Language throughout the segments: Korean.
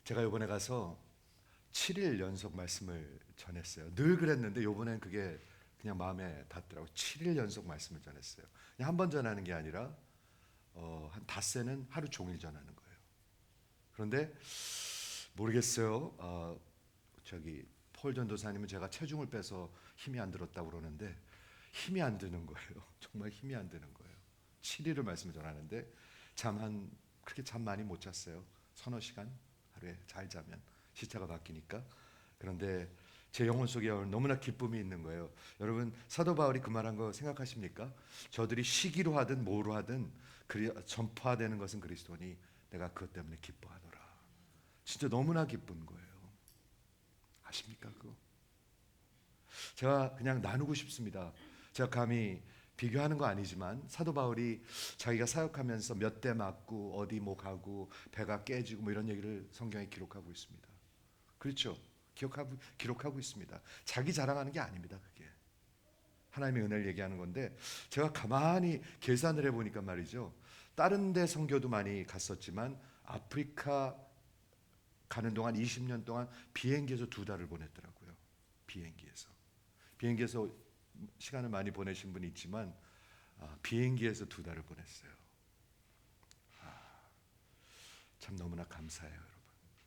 제가 이번에 가서 7일 연속 말씀을 전했어요. 늘 그랬는데 이번엔 그게 그냥 마음에 닿더라고요. 7일 연속 말씀을 전했어요. 그냥 한 번 전하는 게 아니라 한 닷새는 하루 종일 전하는 거예요. 그런데 모르겠어요. 저기 폴 전도사님은 제가 체중을 빼서 힘이 안 들었다고 그러는데 힘이 안 드는 거예요. 정말 힘이 안 드는 거예요. 7일을 말씀을 전하는데 그렇게 잠 많이 못 잤어요. 서너 시간 하루에 잘 자면 시차가 바뀌니까. 그런데 제 영혼 속에 너무나 기쁨이 있는 거예요. 여러분, 사도 바울이 그 말한 거 생각하십니까? 저들이 시기로 하든 뭐로 하든 전파되는 것은 그리스도니 내가 그것 때문에 기뻐하노라. 진짜 너무나 기쁜 거예요. 아십니까 그거? 제가 그냥 나누고 싶습니다. 제가 감히 비교하는 거 아니지만 사도 바울이 자기가 사역하면서 몇 대 맞고 어디 뭐 가고 배가 깨지고 뭐 이런 얘기를 성경에 기록하고 있습니다. 그렇죠? 기록하고 있습니다. 자기 자랑하는 게 아닙니다. 그게 하나님의 은혜를 얘기하는 건데, 제가 가만히 계산을 해보니까 말이죠, 다른 데 선교도 많이 갔었지만 아프리카 가는 동안 20년 동안 비행기에서 2달을 보냈더라고요. 비행기에서 시간을 많이 보내신 분이 있지만 비행기에서 2달을 보냈어요. 참 너무나 감사해요, 여러분.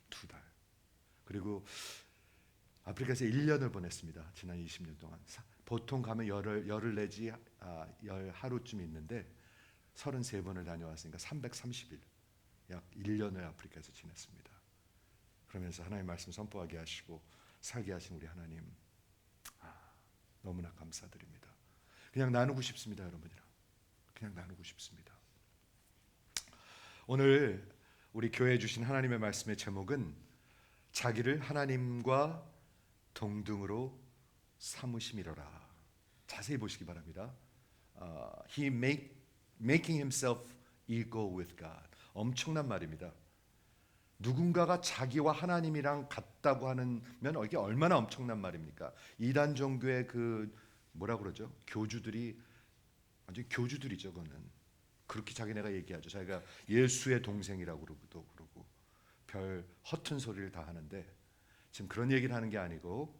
2달. 그리고 아프리카에서 1년을 보냈습니다. 지난 20년 동안. 보통 가면 열흘 내지 열 하루쯤 있는데 33번을 다녀왔으니까 330일, 약 1년을 아프리카에서 지냈습니다. 그러면서 하나님 말씀 선포하게 하시고 살게 하신 우리 하나님, 너무나 감사드립니다. 그냥 나누고 싶습니다, 여러분이랑. 그냥 나누고 싶습니다. 오늘 우리 교회에 주신 하나님의 말씀의 제목은 자기를 하나님과 동등으로 삼으심이로라. 자세히 보시기 바랍니다. Making himself equal with God. 엄청난 말입니다. 누군가가 자기와 하나님이랑 같다고 하면 이게 얼마나 엄청난 말입니까? 이단 종교의 그 뭐라 그러죠? 교주들이 완전 교주들이죠. 그거는 그렇게 자기네가 얘기하죠. 자기가 예수의 동생이라고 그러고 별 허튼 소리를 다 하는데, 지금 그런 얘기를 하는 게 아니고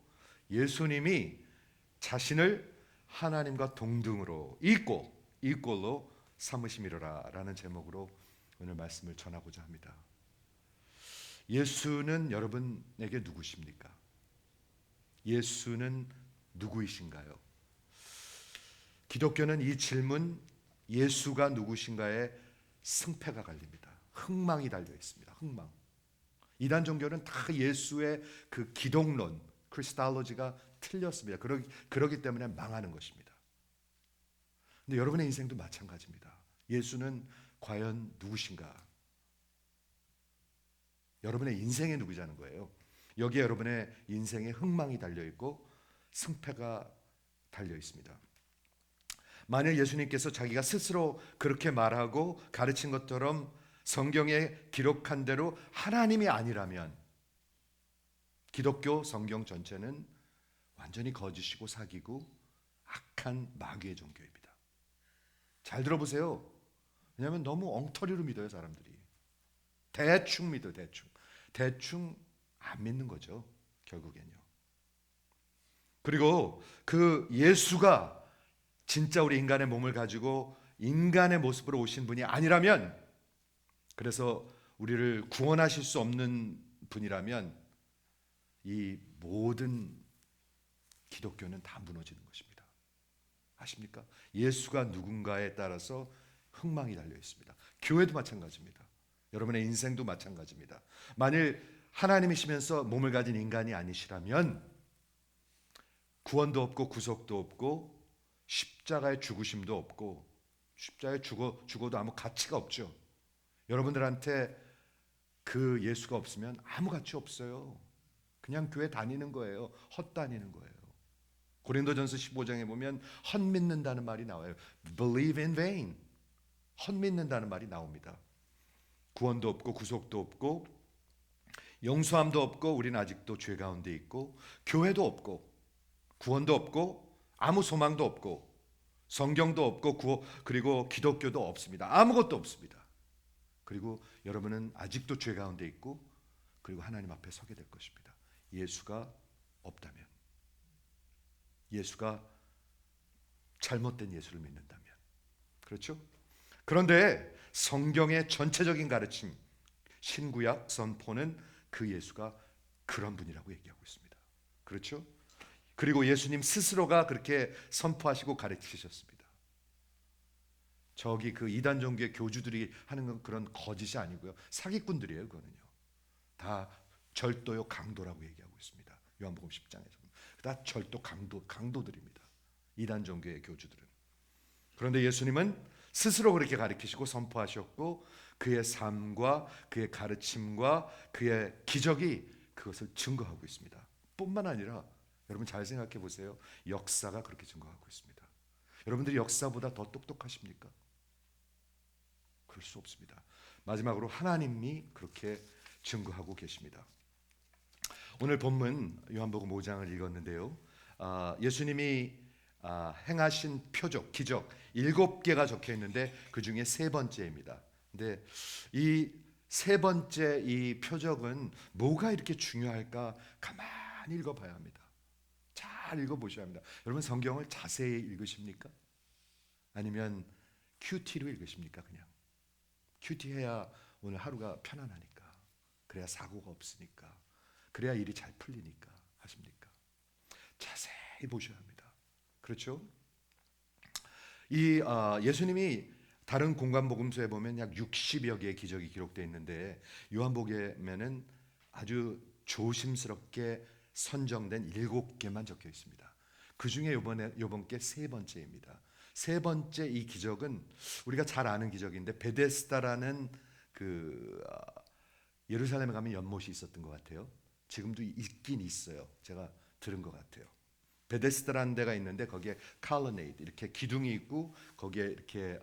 예수님이 자신을 하나님과 동등으로 이꼴로 삼으심이로라라는 제목으로 오늘 말씀을 전하고자 합니다. 예수는 여러분에게 누구십니까? 예수는 누구이신가요? 기독교는 이 질문, 예수가 누구신가에 승패가 갈립니다. 흥망이 달려 있습니다. 흥망. 이단 종교는 다 예수의 그 기독론, 크리스탈로지가 틀렸습니다. 그러기 때문에 망하는 것입니다. 근데 여러분의 인생도 마찬가지입니다. 예수는 과연 누구신가? 여러분의 인생의 누구자는 거예요. 여기에 여러분의 인생의 흥망이 달려 있고 승패가 달려 있습니다. 만일 예수님께서 자기가 스스로 그렇게 말하고 가르친 것처럼 성경에 기록한 대로 하나님이 아니라면 기독교 성경 전체는 완전히 거짓이고 사기고 악한 마귀의 종교입니다. 잘 들어보세요. 왜냐하면 너무 엉터리로 믿어요, 사람들이. 대충 믿어요, 대충 안 믿는 거죠, 결국엔요. 그리고 그 예수가 진짜 우리 인간의 몸을 가지고 인간의 모습으로 오신 분이 아니라면, 그래서 우리를 구원하실 수 없는 분이라면 이 모든 기독교는 다 무너지는 것입니다. 아십니까? 예수가 누군가에 따라서 흥망이 달려 있습니다. 교회도 마찬가지입니다. 여러분의 인생도 마찬가지입니다. 만일 하나님이시면서 몸을 가진 인간이 아니시라면 구원도 없고 구속도 없고 십자가의 죽으심도 없고, 십자가에 죽어도 아무 가치가 없죠. 여러분들한테 그 예수가 없으면 아무 가치 없어요. 그냥 교회 다니는 거예요. 헛다니는 거예요. 고린도전서 15장에 보면 헛믿는다는 말이 나와요. Believe in vain. 헛믿는다는 말이 나옵니다. 구원도 없고 구속도 없고 용서함도 없고 우리는 아직도 죄 가운데 있고, 교회도 없고 구원도 없고 아무 소망도 없고 성경도 없고 그리고 기독교도 없습니다. 아무것도 없습니다. 그리고 여러분은 아직도 죄 가운데 있고 그리고 하나님 앞에 서게 될 것입니다. 예수가 없다면, 예수가 잘못된 예수를 믿는다면. 그렇죠? 그런데 성경의 전체적인 가르침, 신구약 선포는 그 예수가 그런 분이라고 얘기하고 있습니다. 그렇죠? 그리고 예수님 스스로가 그렇게 선포하시고 가르치셨습니다. 저기 그 이단 종교의 교주들이 하는 건 그런 거짓이 아니고요. 사기꾼들이에요, 그거는요. 다 절도요 강도라고 얘기하고 있습니다. 요한복음 10장에서. 다 절도 강도들입니다. 이단 종교의 교주들은. 그런데 예수님은 스스로 그렇게 가르치시고 선포하셨고 그의 삶과 그의 가르침과 그의 기적이 그것을 증거하고 있습니다. 뿐만 아니라 여러분 잘 생각해 보세요. 역사가 그렇게 증거하고 있습니다. 여러분들이 역사보다 더 똑똑하십니까? 그럴 수 없습니다. 마지막으로 하나님이 그렇게 증거하고 계십니다. 오늘 본문 요한복음 5장을 읽었는데요. 예수님이 행하신 표적, 기적 7개가 적혀 있는데 그 중에 세 번째입니다. 근데 이 세 번째 이 표적은 뭐가 이렇게 중요할까? 가만히 읽어봐야 합니다. 잘 읽어보셔야 합니다. 여러분 성경을 자세히 읽으십니까? 아니면 큐티로 읽으십니까? 그냥 큐티해야 오늘 하루가 편안하니까, 그래야 사고가 없으니까, 그래야 일이 잘 풀리니까 하십니까? 자세히 보셔야 합니다. 그렇죠? 이 예수님이 다른 공관복음서에 보면 약 60여 개의 기적이 기록되어 있는데 요한복음에는 아주 조심스럽게 선정된 7개만 적혀 있습니다. 그 중에 이번 게 세 번째입니다. 세 번째 이 기적은 우리가 잘 아는 기적인데 베데스다라는 그 예루살렘에 가면 연못이 있었던 것 같아요. 지금도 있긴 있어요. 제가 들은 것 같아요. 베데스다라는 데가 있는데 거기에 칼로네이드 이렇게 기둥이 있고 거기에 이렇게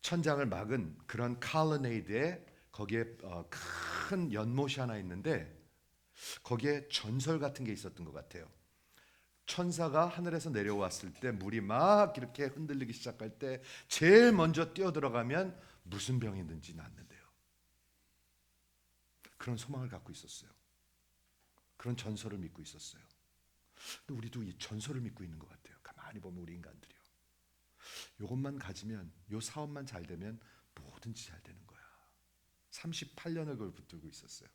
천장을 막은 그런 칼로네이드에 거기에 큰 연못이 하나 있는데 거기에 전설 같은 게 있었던 것 같아요. 천사가 하늘에서 내려왔을 때 물이 막 이렇게 흔들리기 시작할 때 제일 먼저 뛰어들어가면 무슨 병이든지 낫는데요. 그런 소망을 갖고 있었어요. 그런 전설을 믿고 있었어요. 근데 우리도 이 전설을 믿고 있는 것 같아요. 가만히 보면 우리 인간들이요. 이것만 가지면, 요 사업만 잘 되면 뭐든지 잘 되는 거야. 38년을 그걸 붙들고 있었어요.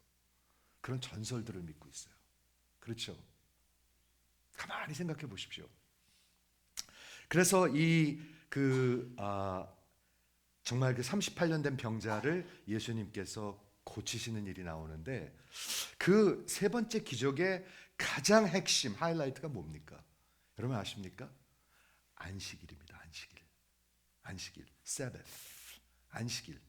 그런 전설들을 믿고 있어요. 그렇죠? 가만히 생각해 보십시오. 그래서 정말 그 38년 된 병자를 예수님께서 고치시는 일이 나오는데 그 세 번째 기적의 가장 핵심 하이라이트가 뭡니까? 여러분 아십니까? 안식일입니다. 안식일, 세베스, 안식일.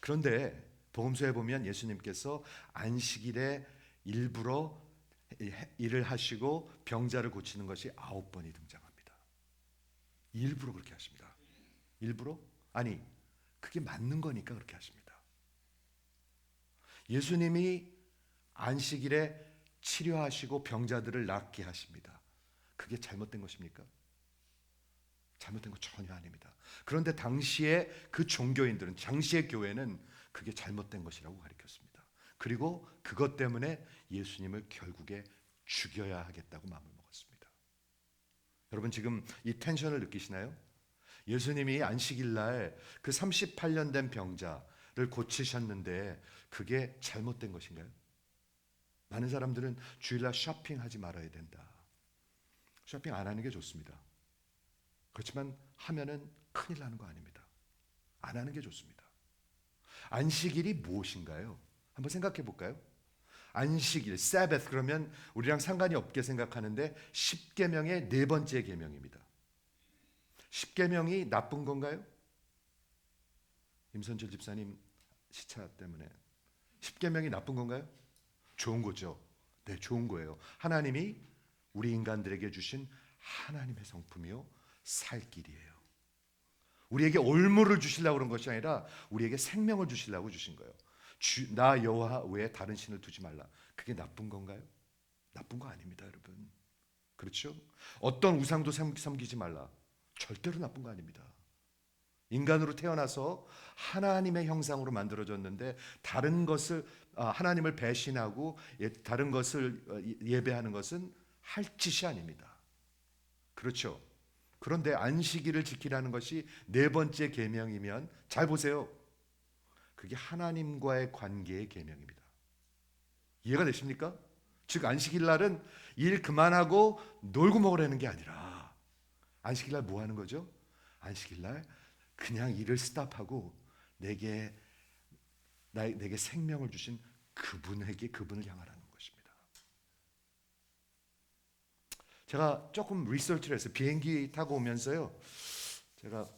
그런데 복음서에 보면 예수님께서 안식일에 일부러 일을 하시고 병자를 고치는 것이 9번이 등장합니다. 일부러 그렇게 하십니다. 일부러? 아니, 그게 맞는 거니까 그렇게 하십니다. 예수님이 안식일에 치료하시고 병자들을 낫게 하십니다. 그게 잘못된 것입니까? 잘못된 거 전혀 아닙니다. 그런데 당시에 그 종교인들은, 당시의 교회는 그게 잘못된 것이라고 가르쳤습니다. 그리고 그것 때문에 예수님을 결국에 죽여야 하겠다고 마음을 먹었습니다. 여러분 지금 이 텐션을 느끼시나요? 예수님이 안식일 날 그 38년 된 병자를 고치셨는데 그게 잘못된 것인가요? 많은 사람들은 주일날 쇼핑하지 말아야 된다. 쇼핑 안 하는 게 좋습니다. 그렇지만 하면은 큰일 나는 거 아닙니다. 안 하는 게 좋습니다. 안식일이 무엇인가요? 한번 생각해 볼까요? 안식일, 사바스 그러면 우리랑 상관이 없게 생각하는데 10계명의 네 번째 계명입니다. 10계명이 나쁜 건가요? 임선철 집사님 시차 때문에 10계명이 나쁜 건가요? 좋은 거죠. 네, 좋은 거예요. 하나님이 우리 인간들에게 주신 하나님의 성품이요 살 길이에요. 우리에게 올무를 주시려고 그런 것이 아니라 우리에게 생명을 주시려고 주신 거예요. 나 여호와 외에 다른 신을 두지 말라. 그게 나쁜 건가요? 나쁜 거 아닙니다, 여러분. 그렇죠? 어떤 우상도 섬기지 말라. 절대로 나쁜 거 아닙니다. 인간으로 태어나서 하나님의 형상으로 만들어졌는데 다른 것을 하나님을 배신하고 다른 것을 예배하는 것은 할 짓이 아닙니다. 그렇죠. 그런데 안식일을 지키라는 것이 네 번째 계명이면 잘 보세요. 그게 하나님과의 관계의 계명입니다. 이해가 되십니까? 즉 안식일 날은 일 그만하고 놀고 먹으라는 게 아니라 안식일 날 뭐 하는 거죠? 안식일 날 그냥 일을 스탑하고 내게 생명을 주신 그분을 향하라는 것입니다. 제가 조금 리서치를 해서 비행기 타고 오면서요, 제가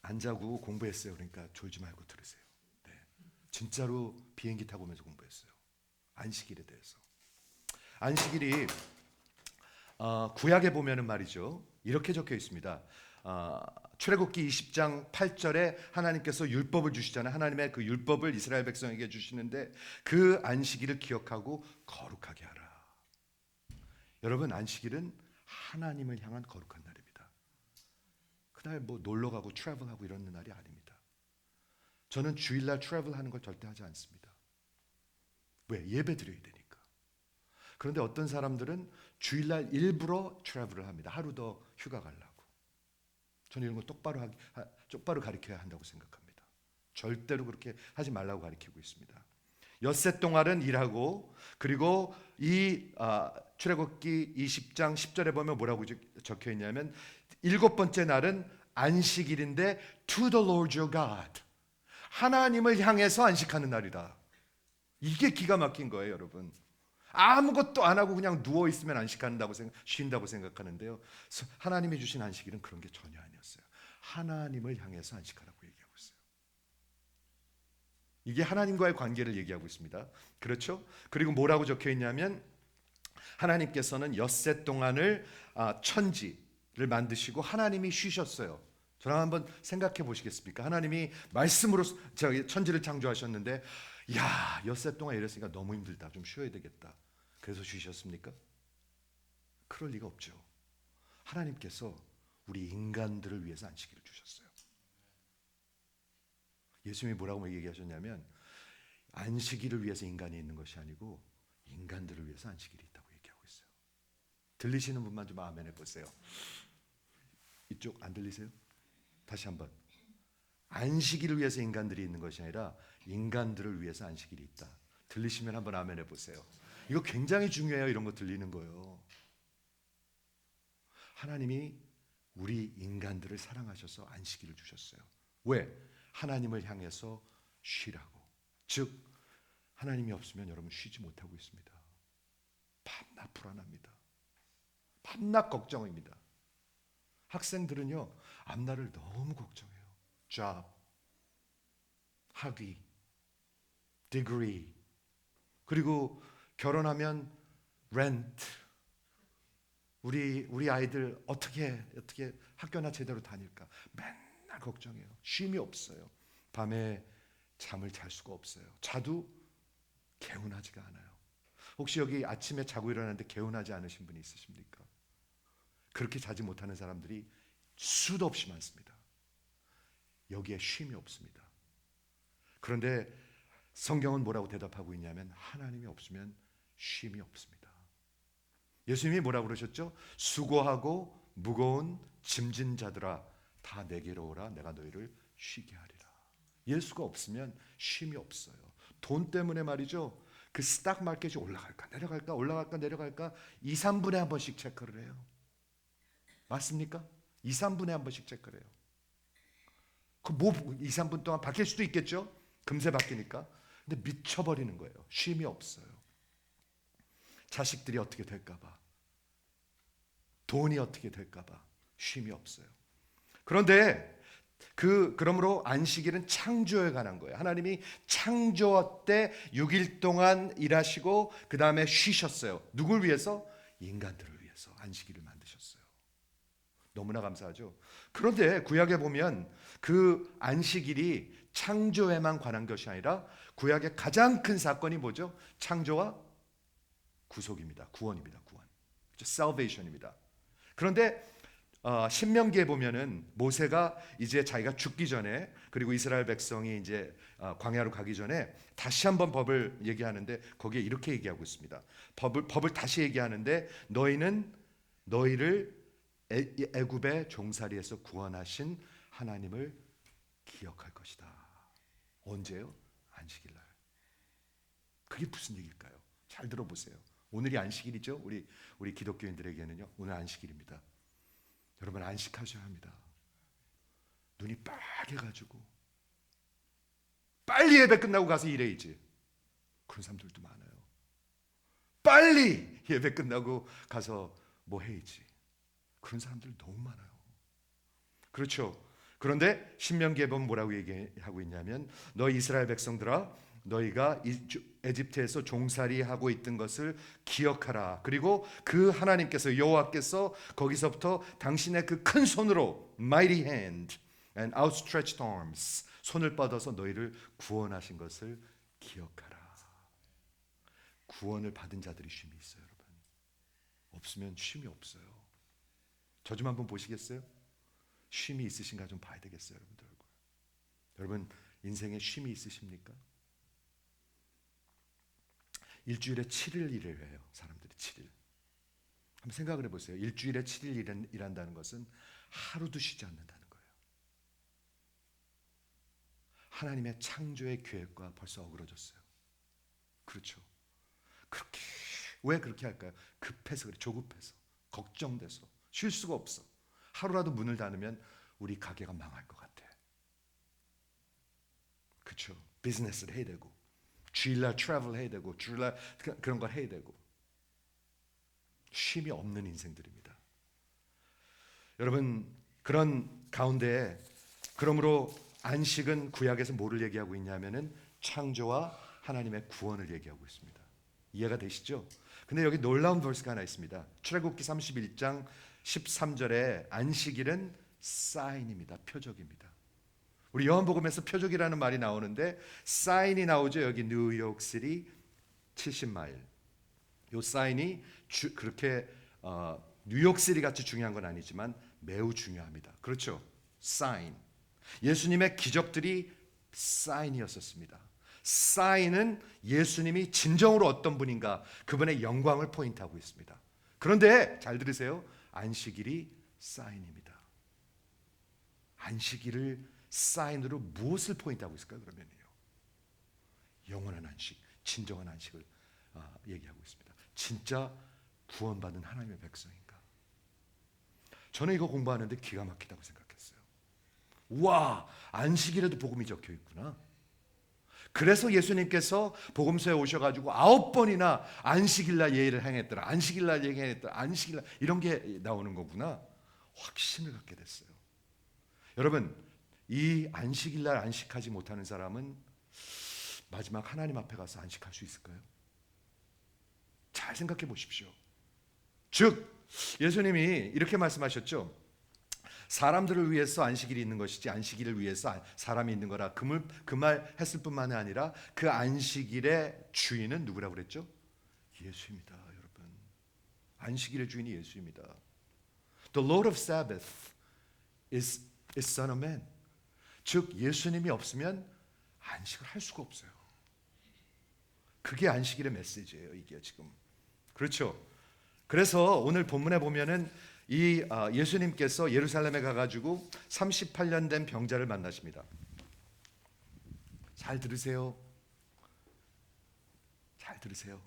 안 자고 공부했어요. 그러니까 졸지 말고 들으세요. 네. 진짜로 비행기 타고 오면서 공부했어요. 안식일에 대해서. 안식일이 구약에 보면은 말이죠, 이렇게 적혀 있습니다. 출애굽기 20장 8절에 하나님께서 율법을 주시잖아요. 하나님의 그 율법을 이스라엘 백성에게 주시는데 그 안식일을 기억하고 거룩하게 하라. 여러분, 안식일은 하나님을 향한 거룩한 날입니다. 그날 뭐 놀러 가고 트래블하고 이런 날이 아닙니다. 저는 주일날 트래블하는 걸 절대 하지 않습니다. 왜? 예배 드려야 되니까. 그런데 어떤 사람들은 주일날 일부러 트래블을 합니다. 하루 더 휴가 가려고. 저는 이런 거 똑바로 가르쳐야 한다고 생각합니다. 절대로 그렇게 하지 말라고 가르치고 있습니다. 엿새 동안은 일하고, 그리고 이 출애굽기 20장 10절에 보면 뭐라고 적혀 있냐면 일곱 번째 날은 안식일인데 to the Lord your God, 하나님을 향해서 안식하는 날이다. 이게 기가 막힌 거예요, 여러분. 아무것도 안 하고 그냥 누워 있으면 쉰다고 생각하는데요. 하나님이 주신 안식일은 그런 게 전혀 아니었어요. 하나님을 향해서 안식하라고 얘기하고 있어요. 이게 하나님과의 관계를 얘기하고 있습니다. 그렇죠? 그리고 뭐라고 적혀 있냐면 하나님께서는 엿새 동안을 천지를 만드시고 하나님이 쉬셨어요. 저랑 한번 생각해 보시겠습니까? 하나님이 말씀으로 천지를 창조하셨는데, 야, 엿새 동안 이랬으니까 너무 힘들다, 좀 쉬어야 되겠다, 그래서 쉬셨습니까? 그럴 리가 없죠. 하나님께서 우리 인간들을 위해서 안식일을 주셨어요. 예수님이 뭐라고 얘기하셨냐면 안식일을 위해서 인간이 있는 것이 아니고 인간들을 위해서 안식일이 있다고 얘기하고 있어요. 들리시는 분만 좀 아멘 해보세요. 이쪽 안 들리세요? 다시 한번. 안식일을 위해서 인간들이 있는 것이 아니라 인간들을 위해서 안식일이 있다. 들리시면 한번 아멘 해보세요. 이거 굉장히 중요해요. 이런 거 들리는 거요. 하나님이 우리 인간들을 사랑하셔서 안식일을 주셨어요. 왜? 하나님을 향해서 쉬라고. 즉 하나님이 없으면 여러분 쉬지 못하고 있습니다. 밤낮 불안합니다. 밤낮 걱정입니다. 학생들은요, 앞날을 너무 걱정해요. job, 학위, degree, 그리고 결혼하면 rent. 우리 아이들 어떻게 학교나 제대로 다닐까 맨날 걱정해요. 쉼이 없어요. 밤에 잠을 잘 수가 없어요. 자도 개운하지가 않아요. 혹시 여기 아침에 자고 일어났는데 개운하지 않으신 분이 있으십니까? 그렇게 자지 못하는 사람들이 수도 없이 많습니다. 여기에 쉼이 없습니다. 그런데 성경은 뭐라고 대답하고 있냐면 하나님이 없으면 쉼이 없습니다. 예수님이 뭐라고 그러셨죠? 수고하고 무거운 짐진 자들아 다 내게로 오라, 내가 너희를 쉬게 하리라. 예수가 없으면 쉼이 없어요. 돈 때문에 말이죠, 그 스탁 마켓이 올라갈까 내려갈까 2, 3분에 한 번씩 체크를 해요. 맞습니까? 2, 3분에 한 번씩 체크를 해요. 그 뭐 2, 3분 동안 바뀔 수도 있겠죠? 금세 바뀌니까. 근데 미쳐버리는 거예요. 쉼이 없어요. 자식들이 어떻게 될까 봐, 돈이 어떻게 될까 봐 쉼이 없어요. 그런데 그러므로 안식일은 창조에 관한 거예요. 하나님이 창조 때 6일 동안 일하시고 그 다음에 쉬셨어요. 누굴 위해서? 인간들을 위해서 안식일을 만드셨어요. 너무나 감사하죠. 그런데 구약에 보면 그 안식일이 창조에만 관한 것이 아니라 구약의 가장 큰 사건이 뭐죠? 창조와 구속입니다. 구원입니다. 구원. salvation입니다. 그런데 신명기에 보면은 모세가 이제 자기가 죽기 전에, 그리고 이스라엘 백성이 이제 광야로 가기 전에 다시 한번 법을 얘기하는데 거기에 이렇게 얘기하고 있습니다. 법을 다시 얘기하는데 너희는 너희를 애굽의 종살이에서 구원하신 하나님을 기억할 것이다. 언제요? 안식일 날. 그게 무슨 얘기일까요? 잘 들어보세요. 오늘이 안식일이죠. 우리 기독교인들에게는요. 오늘 안식일입니다. 여러분 안식하셔야 합니다. 눈이 빨개가지고 빨리 예배 끝나고 가서 일해야지. 그런 사람들도 많아요. 빨리 예배 끝나고 가서 뭐 해야지. 그런 사람들 너무 많아요. 그렇죠. 그런데 신명기에 보면 뭐라고 얘기하고 있냐면 너희 이스라엘 백성들아 너희가 에집트에서 종살이하고 있던 것을 기억하라. 그리고 그 하나님께서 여호와께서 거기서부터 당신의 그 큰 손으로 mighty hand and outstretched arms 손을 뻗어서 너희를 구원하신 것을 기억하라. 구원을 받은 자들이 쉼이 있어요, 여러분. 없으면 쉼이 없어요. 저 좀 한번 보시겠어요? 쉼이 있으신가 좀 봐야 되겠어요, 여러분들. 여러분 인생에 쉼이 있으십니까? 일주일에 7일 일을 해요. 사람들이 7일. 한번 생각을 해보세요. 일주일에 7일 일한다는 것은 하루도 쉬지 않는다는 거예요. 하나님의 창조의 계획과 벌써 어그러졌어요. 그렇죠. 그렇게 왜 그렇게 할까요? 급해서 그래. 조급해서. 걱정돼서. 쉴 수가 없어. 하루라도 문을 닫으면 우리 가게가 망할 것 같아. 그렇죠. 비즈니스를 해야 되고 주일날 트래블 해야 되고 주일날 그런 걸 해야 되고 쉼이 없는 인생들입니다. 여러분 그런 가운데 그러므로 안식은 구약에서 뭐를 얘기하고 있냐면은 창조와 하나님의 구원을 얘기하고 있습니다. 이해가 되시죠? 근데 여기 놀라운 버스가 하나 있습니다. 출애굽기 31장 13절에 안식일은 사인입니다. 표적입니다. 우리 요한복음에서 표적이라는 말이 나오는데 사인이 나오죠. 여기 뉴욕시티 70마일. 요 사인이 그렇게 뉴욕시티 같이 중요한 건 아니지만 매우 중요합니다. 그렇죠? 사인. 예수님의 기적들이 사인이었었습니다. 사인은 예수님이 진정으로 어떤 분인가 그분의 영광을 포인트하고 있습니다. 그런데 잘 들으세요. 안식일이 사인입니다. 안식일을 사인으로 무엇을 포인트하고 있을까요? 그러면요. 영원한 안식, 진정한 안식을 얘기하고 있습니다. 진짜 구원받은 하나님의 백성인가? 저는 이거 공부하는데 기가 막히다고 생각했어요. 와, 안식일에도 복음이 적혀 있구나. 그래서 예수님께서 복음서에 오셔가지고 9번이나 안식일날 예의를 행했더라. 안식일날 얘기했더라. 안식일날 이런 게 나오는 거구나. 확신을 갖게 됐어요. 여러분 이 안식일날 안식하지 못하는 사람은 마지막 하나님 앞에 가서 안식할 수 있을까요? 잘 생각해 보십시오. 즉 예수님이 이렇게 말씀하셨죠. 사람들을 위해서 안식일이 있는 것이지 안식일을 위해서 사람이 있는 거라. 그 말 했을 뿐만 아니라 그 안식일의 주인은 누구라고 그랬죠? 예수입니다, 여러분. 안식일의 주인이 예수입니다. The Lord of Sabbath is Son of Man. 즉 예수님이 없으면 안식을 할 수가 없어요. 그게 안식일의 메시지예요, 이게 지금. 그렇죠? 그래서 오늘 본문에 보면은 이 예수님께서 예루살렘에 가가지고 38년 된 병자를 만나십니다. 잘 들으세요. 잘 들으세요.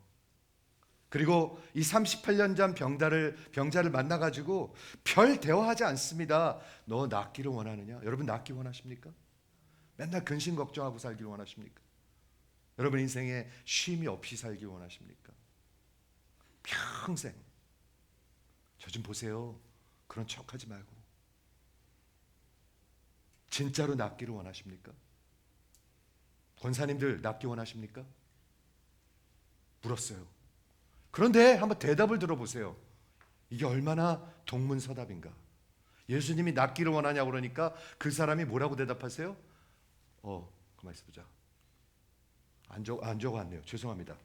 그리고 이 38년 전 병자를 만나가지고 별 대화하지 않습니다. 너 낫기를 원하느냐? 여러분 낫기 원하십니까? 맨날 근심 걱정하고 살기를 원하십니까? 여러분 인생에 쉼이 없이 살기 원하십니까? 평생 저 좀 보세요. 그런 척하지 말고 진짜로 낫기를 원하십니까? 권사님들 낫기 원하십니까? 물었어요. 그런데 한번 대답을 들어보세요. 이게 얼마나 동문서답인가. 예수님이 낫기를 원하냐고 그러니까 그 사람이 뭐라고 대답하세요? 가만 있어보자. 안 적어왔네요. 죄송합니다.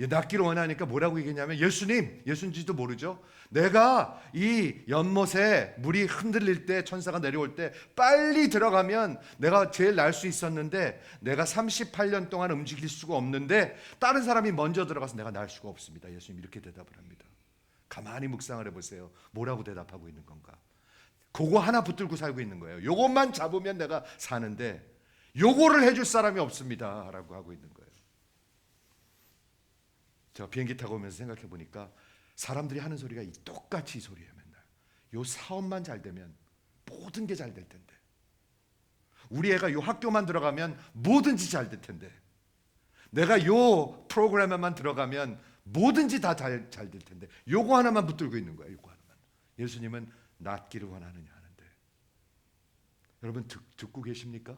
낫기를 원하니까 뭐라고 얘기했냐면 예수님, 예수인지도 모르죠. 내가 이 연못에 물이 흔들릴 때, 천사가 내려올 때 빨리 들어가면 내가 제일 날 수 있었는데 내가 38년 동안 움직일 수가 없는데 다른 사람이 먼저 들어가서 내가 날 수가 없습니다. 예수님 이렇게 대답을 합니다. 가만히 묵상을 해보세요. 뭐라고 대답하고 있는 건가? 그거 하나 붙들고 살고 있는 거예요. 요것만 잡으면 내가 사는데 요거를 해줄 사람이 없습니다 라고 하고 있는 거예요. 제가 비행기 타고 오면서 생각해 보니까 사람들이 하는 소리가 똑같이 이 소리예요. 맨날 요 사업만 잘 되면 모든 게 잘 될 텐데, 우리 애가 요 학교만 들어가면 뭐든지 잘 될 텐데, 내가 요 프로그램에만 들어가면 뭐든지 다 잘 될 텐데, 요거 하나만 붙들고 있는 거예요. 요거 하나만. 예수님은 낫기를 원하느냐 하는데, 여러분 듣고 계십니까?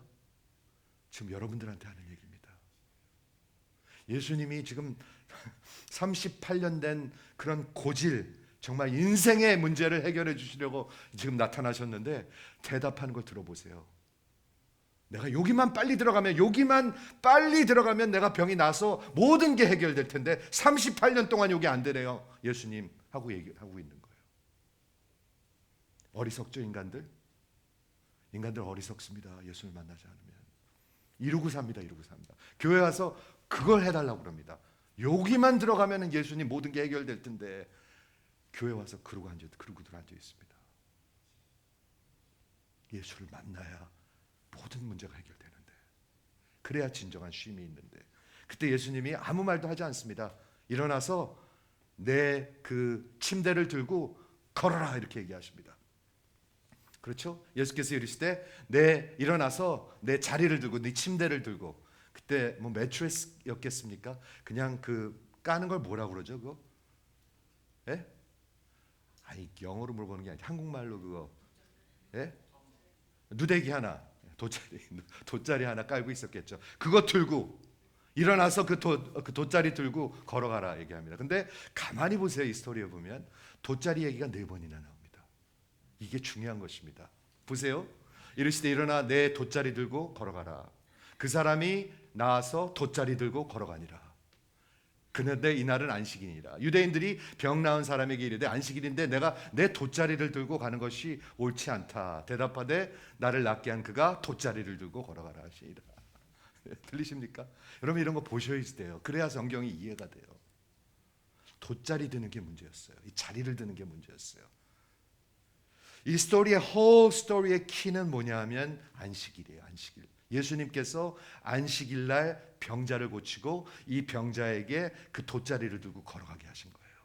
지금 여러분들한테 하는 얘기입니다. 예수님이 지금 38년 된 그런 고질, 정말 인생의 문제를 해결해 주시려고 지금 나타나셨는데 대답하는 걸 들어보세요. 내가 여기만 빨리 들어가면, 여기만 빨리 들어가면 내가 병이 나서 모든 게 해결될 텐데 38년 동안 여기 안 되래요. 예수님 하고 얘기하고 있는 거예요. 어리석죠, 인간들? 인간들 어리석습니다. 예수를 만나지 않으면. 이러고 삽니다. 이러고 삽니다. 교회 와서 그걸 해달라고 그럽니다. 여기만 들어가면 예수님 모든 게 해결될 텐데 교회 와서 그러고들 앉아 있습니다. 예수를 만나야 모든 문제가 해결되는데, 그래야 진정한 쉼이 있는데, 그때 예수님이 아무 말도 하지 않습니다. 일어나서 내 그 침대를 들고 걸어라 이렇게 얘기하십니다. 그렇죠? 예수께서 이르시되 일어나서 내 자리를 들고 네 침대를 들고, 그때 뭐 매트리스였겠습니까? 그냥 그 까는 걸 뭐라고 그러죠? 그거? 예? 아니 영어로 물어보는 게 아니라 한국말로 그거. 예? 누대기 하나, 돗자리 하나 깔고 있었겠죠. 그거 들고 일어나서 그 돗자리 들고 걸어가라 얘기합니다. 근데 가만히 보세요. 이 스토리에 보면 돗자리 얘기가 4번이나 나옵니다. 이게 중요한 것입니다. 보세요. 이르시되 일어나 내 돗자리 들고 걸어가라. 그 사람이 나와서 돗자리 들고 걸어가니라. 그런데 이날은 안식일이라. 유대인들이 병 나은 사람에게 이르되 안식일인데 내가 내 돗자리를 들고 가는 것이 옳지 않다. 대답하되 나를 낫게 한 그가 돗자리를 들고 걸어가라 하시니라. 들리십니까? 여러분 이런 거 보셔야 돼요. 그래야 성경이 이해가 돼요. 돗자리 드는 게 문제였어요. 이 자리를 드는 게 문제였어요. 이 스토리의 whole 스토리의 키는 뭐냐 하면 안식일이에요. 안식일. 예수님께서 안식일 날 병자를 고치고 이 병자에게 그 돗자리를 들고 걸어가게 하신 거예요.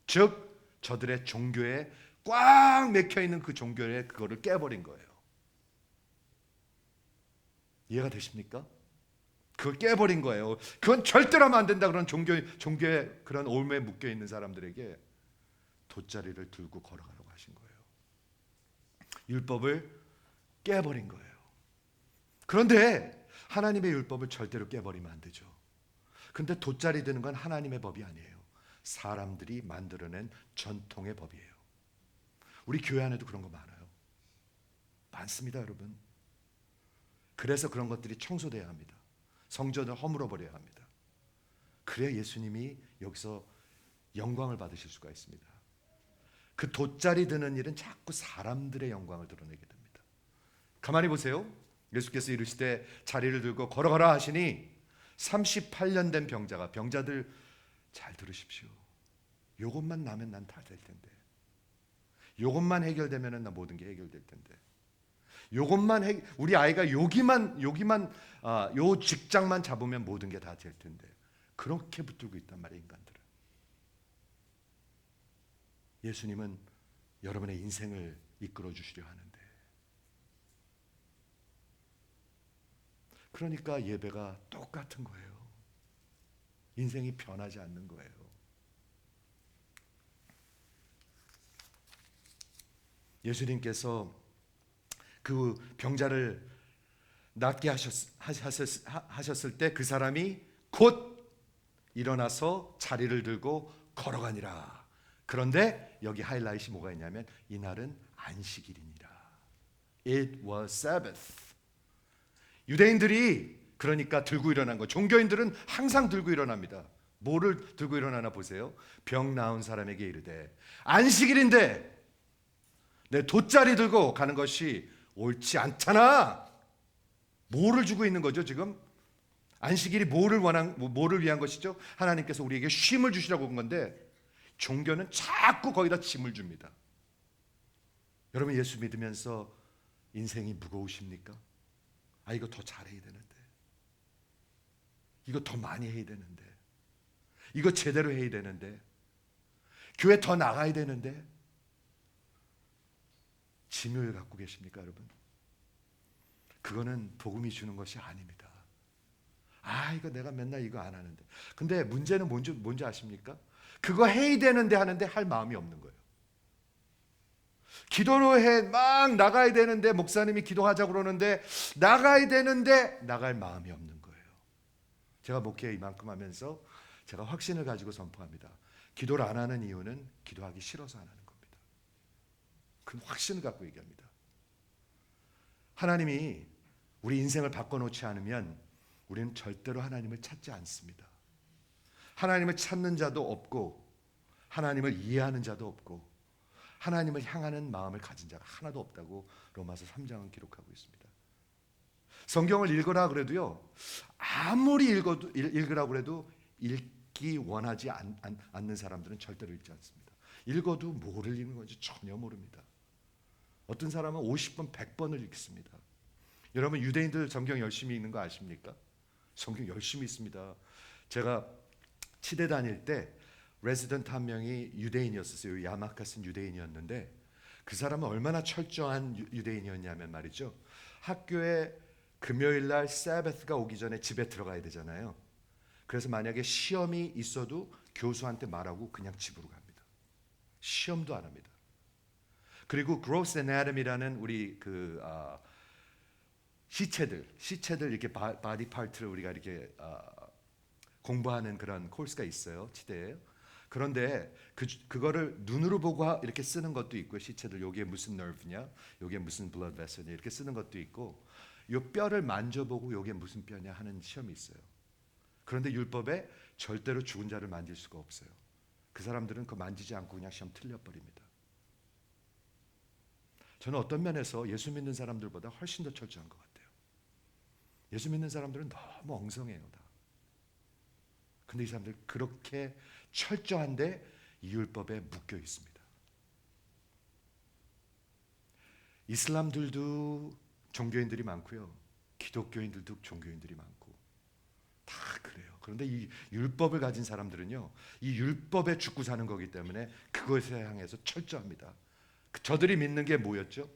즉 저들의 종교에 꽉 맥혀 있는 그 종교에 그거를 깨버린 거예요. 이해가 되십니까? 그걸 깨버린 거예요. 그건 절대로 하면 안 된다. 그런 종교에 그런 올무에 묶여 있는 사람들에게 돗자리를 들고 걸어가라고 하신 거예요. 율법을 깨버린 거예요. 그런데 하나님의 율법을 절대로 깨버리면 안 되죠. 근데 돗자리 드는 건 하나님의 법이 아니에요. 사람들이 만들어낸 전통의 법이에요. 우리 교회 안에도 그런 거 많아요. 많습니다, 여러분. 그래서 그런 것들이 청소돼야 합니다. 성전을 허물어 버려야 합니다. 그래야 예수님이 여기서 영광을 받으실 수가 있습니다. 그 돗자리 드는 일은 자꾸 사람들의 영광을 드러내게 됩니다. 가만히 보세요. 예수께서 이르시되 자리를 들고 걸어가라 하시니 38년 된 병자들 잘 들으십시오. 요것만 나면 난 다 될 텐데, 요것만 해결되면 나 모든 게 해결될 텐데, 요것만 우리 아이가 여기만 요 직장만 잡으면 모든 게 다 될 텐데, 그렇게 붙들고 있단 말이에요. 인간들은. 예수님은 여러분의 인생을 이끌어 주시려 하는데, 그러니까 예배가 똑같은 거예요. 인생이 변하지 않는 거예요. 예수님께서 그 병자를 낫게 하셨을 때 그 사람이 곧 일어나서 자리를 들고 걸어가니라. 그런데 여기 하이라이트이 뭐가 있냐면 이날은 안식일이니라. It was Sabbath. 유대인들이 그러니까 들고 일어난 거. 종교인들은 항상 들고 일어납니다. 뭐를 들고 일어나나 보세요. 병 나은 사람에게 이르되 안식일인데 내 돗자리 들고 가는 것이 옳지 않잖아. 뭐를 주고 있는 거죠 지금? 안식일이 뭐를 위한 것이죠? 하나님께서 우리에게 쉼을 주시라고 한 건데 종교는 자꾸 거기다 짐을 줍니다. 여러분 예수 믿으면서 인생이 무거우십니까? 아 이거 더 잘해야 되는데, 이거 더 많이 해야 되는데, 이거 제대로 해야 되는데, 교회 더 나가야 되는데, 짐을 갖고 계십니까 여러분? 그거는 복음이 주는 것이 아닙니다. 아 이거 내가 맨날 이거 안 하는데. 근데 문제는 뭔지 아십니까? 그거 해야 되는데 하는데 할 마음이 없는 거예요. 기도로 막 나가야 되는데, 목사님이 기도하자고 그러는데 나가야 되는데 나갈 마음이 없는 거예요. 제가 목회 이만큼 하면서 제가 확신을 가지고 선포합니다. 기도를 안 하는 이유는 기도하기 싫어서 안 하는 겁니다. 그 확신을 갖고 얘기합니다. 하나님이 우리 인생을 바꿔놓지 않으면 우리는 절대로 하나님을 찾지 않습니다. 하나님을 찾는 자도 없고 하나님을 이해하는 자도 없고 하나님을 향하는 마음을 가진 자가 하나도 없다고 로마서 3장은 기록하고 있습니다. 성경을 읽으라 그래도요, 아무리 읽으라고 그래도 읽기 원하지 않는 사람들은 절대로 읽지 않습니다. 읽어도 뭐를 읽는 건지 전혀 모릅니다. 어떤 사람은 50번, 100번을 읽습니다. 여러분 유대인들 성경 열심히 읽는 거 아십니까? 성경 열심히 읽습니다. 제가 치대 다닐 때 레지던트 한 명이 유대인이었어요. 야마카스는 유대인이었는데 그 사람은 얼마나 철저한 유대인이었냐면 말이죠. 학교에 금요일 날 사바스가 오기 전에 집에 들어가야 되잖아요. 그래서 만약에 시험이 있어도 교수한테 말하고 그냥 집으로 갑니다. 시험도 안 합니다. 그리고 gross anatomy라는 우리 시체들 이렇게 바디 파트를 우리가 이렇게 공부하는 그런 코र्स가 있어요. 치대에. 그런데 그거를 눈으로 보고 이렇게 쓰는 것도 있고요. 시체들 요게 무슨 nerve냐, 요게 무슨 blood vessel냐 이렇게 쓰는 것도 있고, 요 뼈를 만져보고 요게 무슨 뼈냐 하는 시험이 있어요. 그런데 율법에 절대로 죽은 자를 만질 수가 없어요. 그 사람들은 그거 만지지 않고 그냥 시험 틀려버립니다. 저는 어떤 면에서 예수 믿는 사람들보다 훨씬 더 철저한 것 같아요. 예수 믿는 사람들은 너무 엉성해요 다. 근데 이 사람들 그렇게 철저한데 이 율법에 묶여 있습니다. 이슬람들도 종교인들이 많고요, 기독교인들도 종교인들이 많고 다 그래요. 그런데 이 율법을 가진 사람들은요, 이 율법에 죽고 사는 거기 때문에 그것에 향해서 철저합니다. 저들이 믿는 게 뭐였죠?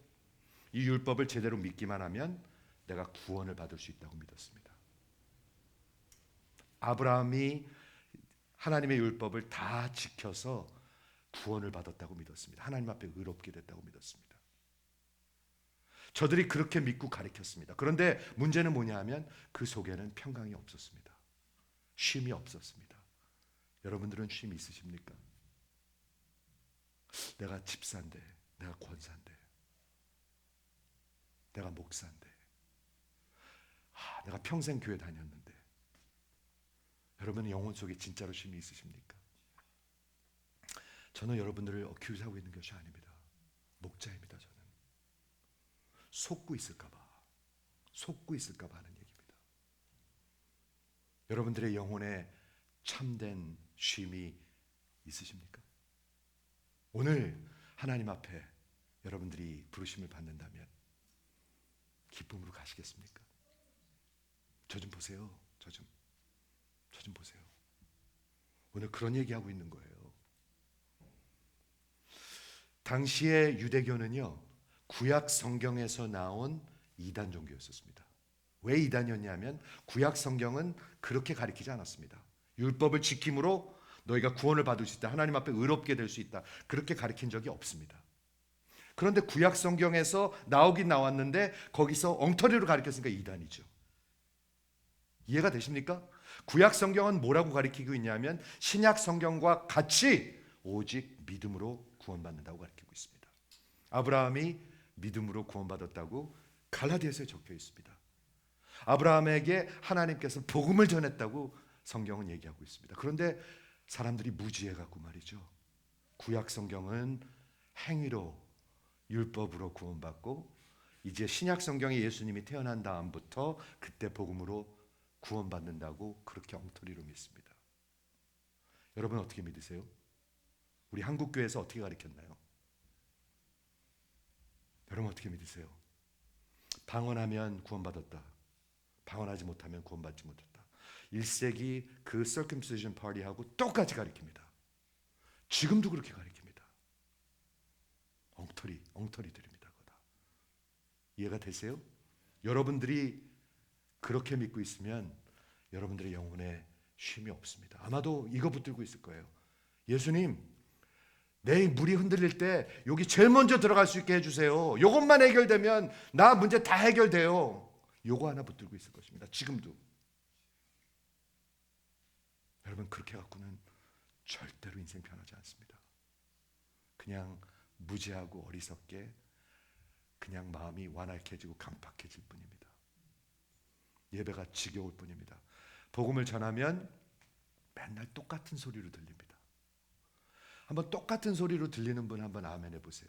이 율법을 제대로 믿기만 하면 내가 구원을 받을 수 있다고 믿었습니다. 아브라함이 하나님의 율법을 다 지켜서 구원을 받았다고 믿었습니다. 하나님 앞에 의롭게 됐다고 믿었습니다. 저들이 그렇게 믿고 가르쳤습니다. 그런데 문제는 뭐냐 하면 그 속에는 평강이 없었습니다. 쉼이 없었습니다. 여러분들은 쉼이 있으십니까? 내가 집사인데, 내가 권사인데, 내가 목사인데, 내가 평생 교회 다녔는데, 여러분은 영혼 속에 진짜로 쉼이 있으십니까? 저는 여러분들을 어큐즈하고 있는 것이 아닙니다. 목자입니다. 저는 속고 있을까 봐 하는 얘기입니다. 여러분들의 영혼에 참된 쉼이 있으십니까? 오늘 하나님 앞에 여러분들이 부르심을 받는다면 기쁨으로 가시겠습니까? 저 좀 보세요. 저 좀 보세요. 오늘 그런 얘기하고 있는 거예요. 당시의 유대교는요, 구약 성경에서 나온 이단 종교였었습니다. 왜 이단이었냐면 구약 성경은 그렇게 가르치지 않았습니다. 율법을 지킴으로 너희가 구원을 받을 수 있다, 하나님 앞에 의롭게 될 수 있다, 그렇게 가르친 적이 없습니다. 그런데 구약 성경에서 나오긴 나왔는데 거기서 엉터리로 가르쳤으니까 이단이죠. 이해가 되십니까? 구약 성경은 뭐라고 가르치고 있냐면 신약 성경과 같이 오직 믿음으로 구원받는다고 가르치고 있습니다. 아브라함이 믿음으로 구원받았다고 갈라디아서에 적혀 있습니다. 아브라함에게 하나님께서 복음을 전했다고 성경은 얘기하고 있습니다. 그런데 사람들이 무지해 갖고 말이죠. 구약 성경은 행위로 율법으로 구원받고 이제 신약 성경에 예수님이 태어난 다음부터 그때 복음으로 구원받는다고 그렇게 엉터리로 믿습니다. 여러분 어떻게 믿으세요? 우리 한국 교회에서 어떻게 가르쳤나요? 여러분 어떻게 믿으세요? 방언하면 구원받았다. 방언하지 못하면 구원받지 못했다. 1세기 그 circumcision party하고 똑같이 가르칩니다. 지금도 그렇게 가르칩니다. 엉터리들입니다. 그거 다. 이해가 되세요? 여러분들이 그렇게 믿고 있으면 여러분들의 영혼에 쉼이 없습니다. 아마도 이거 붙들고 있을 거예요. 예수님, 내 물이 흔들릴 때 여기 제일 먼저 들어갈 수 있게 해주세요. 이것만 해결되면 나 문제 다 해결돼요. 요거 하나 붙들고 있을 것입니다. 지금도. 여러분 그렇게 갖고는 절대로 인생 편하지 않습니다. 그냥 무지하고 어리석게 그냥 마음이 완악해지고 강팍해질 뿐입니다. 예배가 지겨울 뿐입니다. 복음을 전하면 맨날 똑같은 소리로 들립니다. 한번 똑같은 소리로 들리는 분 한번 아멘 해보세요.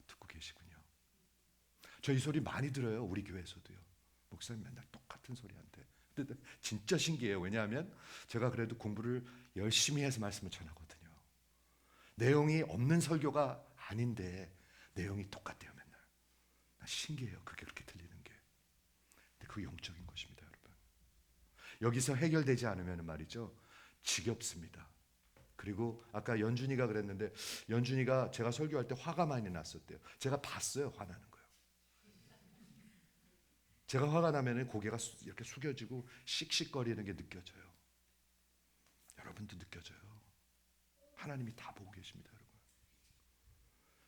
듣고 계시군요. 저 이 소리 많이 들어요. 우리 교회에서도요. 목사님 맨날 똑같은 소리 한대. 근데 진짜 신기해요. 왜냐하면 제가 그래도 공부를 열심히 해서 말씀을 전하거든요. 내용이 없는 설교가 아닌데 내용이 똑같아요. 맨날. 신기해요. 그게 그렇게 들리는 게. 근데 그 영적인 것입니다, 여러분. 여기서 해결되지 않으면 말이죠, 지겹습니다. 그리고 아까 연준이가 그랬는데, 연준이가 제가 설교할 때 화가 많이 났었대요. 제가 봤어요, 화나는 거요. 제가 화가 나면 고개가 이렇게 숙여지고 씩씩거리는 게 느껴져요. 여러분도 느껴져요. 하나님이 다 보고 계십니다, 여러분.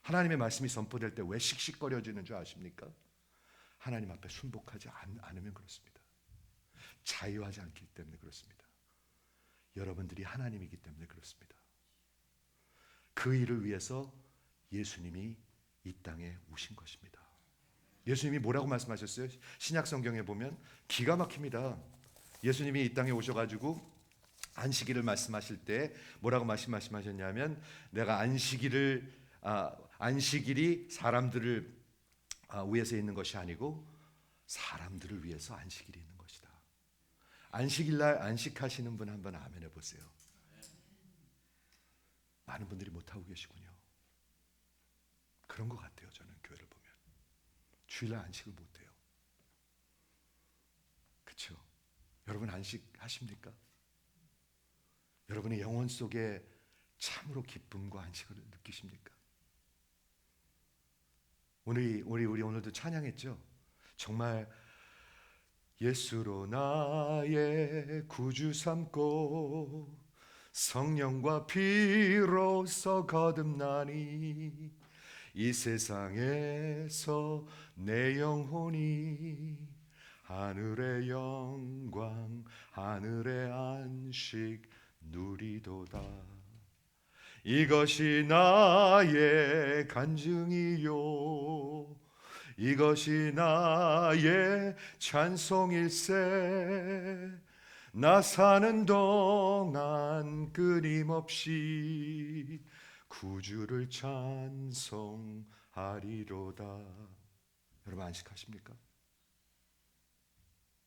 하나님의 말씀이 선포될 때 왜 씩씩거려지는 줄 아십니까? 하나님 앞에 순복하지 않으면 그렇습니다. 자유하지 않기 때문에 그렇습니다. 여러분들이 하나님이기 때문에 그렇습니다. 그 일을 위해서 예수님이 이 땅에 오신 것입니다. 예수님이 뭐라고 말씀하셨어요? 신약 성경에 보면 기가 막힙니다. 예수님이 이 땅에 오셔가지고 안식일을 말씀하실 때 뭐라고 말씀하셨냐면, 내가 안식일이 사람들을 위해서 있는 것이 아니고 사람들을 위해서 안식일이 있는 것이다. 안식일날 안식하시는 분 한번 아멘 해보세요. 많은 분들이 못하고 계시군요. 그런 것 같아요. 저는 교회를 보면 주일날 안식을 못해요. 그렇죠? 여러분 안식하십니까? 여러분의 영혼 속에 참으로 기쁨과 안식을 느끼십니까? 우리 오늘도 찬양했죠? 정말 예수로 나의 구주 삼고 성령과 피로써 거듭나니 이 세상에서 내 영혼이 하늘의 영광 하늘의 안식 누리도다. 이것이 나의 간증이요 이것이 나의 찬송일세. 나 사는 동안 끊임없이 구주를 찬송하리로다. 여러분 안식하십니까?